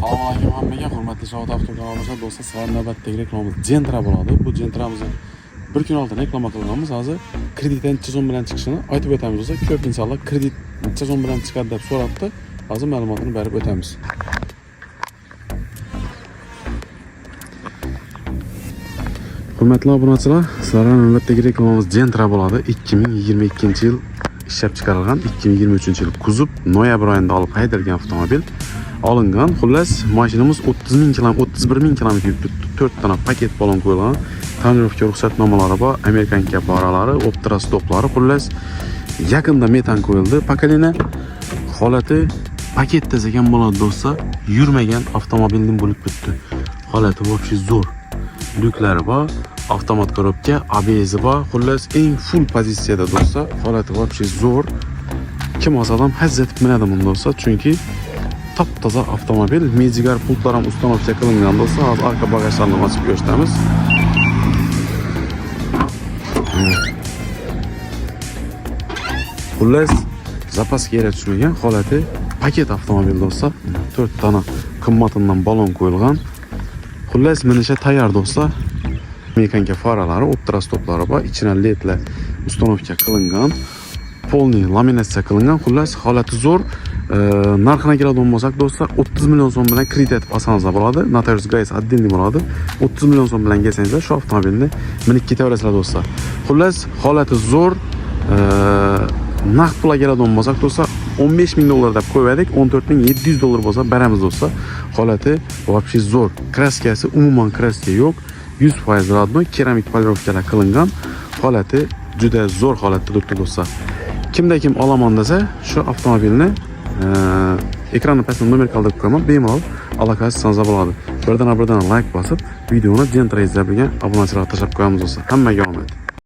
Assalomu alaykum hammaga, hurmatli Shovot avtokanalimiz do'stlar, sizlar navbatdagi reklamamiz Gentra bo'ladi. Bu Gentramizni bir kun oldin reklama qilganmiz. Hozir kredit necha so'm bilan chiqishini aytib o'tamiz do'stlar. Ko'p insonlar kredit necha so'm bilan chiqadi deb so'rabdi. Hozir ma'lumotini berib o'tamiz. Hurmatli obunachilar, sizlarga navbatdagi reklamamiz Gentra bo'ladi. 2022-yil ishlab chiqarilgan, 2023-yil kuzov noyabr oyida olib haydalgan avtomobil olingan. Xullas, mashinamiz 30 km, 31 000 km yurib turibdi. 4 dona paket balon qo'yilgan. Tonirovka ruxsatnomalari bor, Amerikanka baralari, optira stoplari. Xullas, yaqinda metan qo'yildi. Pakalina holati paket degan bo'ladi do'stlar. Yurmagan avtomobilning bo'lib bitdi. Holati вообще zo'r. Lyuklari bor, avtomat korobka, ABS bor. Xullas, eng full pozitsiyada do'stlar. Holati вообще zo'r. Kim olsa ham hazzatib minadi bunda do'stlar, chunki top-toza avtomobil. Mejigar pultlar ham ustanovka qilingan do'stlar. Hozir arka bagajlarini ochib ko'rsatamiz. Xullas, zapasga yara tushmagan holati paket avtomobil do'stlar. 4 dona qimmatindan balon qo'yilgan. Xullas, minisha tayyor do'stlar. Mekanka faralari, optira stoplari bor, ichina ledlar ustanovka qilingan. Polni laminatsiya qilingan. Xullas, holati zo'r. Narxini keladigan bo'lsak do'stlar, 30 million so'm bilan kredit etib olsangiz bo'ladi. Notarius gayz отдельный bo'ladi. 30 million so'm bilan kelsangizlar, shu avtomobilni minib ketaverasizlar do'stlar. Xullas, holati zo'r. Naqd pulga keladigan bo'lsak do'stlar, 15 ming dollar deb qo'ydik, 14 700 dollar bo'lsa beramiz do'stlar. Holati вообще zo'r. Kraskasi umuman kraska yo'q. 100% rodnoy keramik polirovkalar qilingan. Holati juda zo'r holatda turibdi do'stlar. Kimda kim olaman desa, shu avtomobilni ekranni pastida nomer qoldirib qo'yaman, bemalol aloqalashingiz bo'ladi. Birdan like bosib, videoni Gentra izlab bilgan obunachilarga tashlab qo'yamiz do'stlar. Hammaga omad.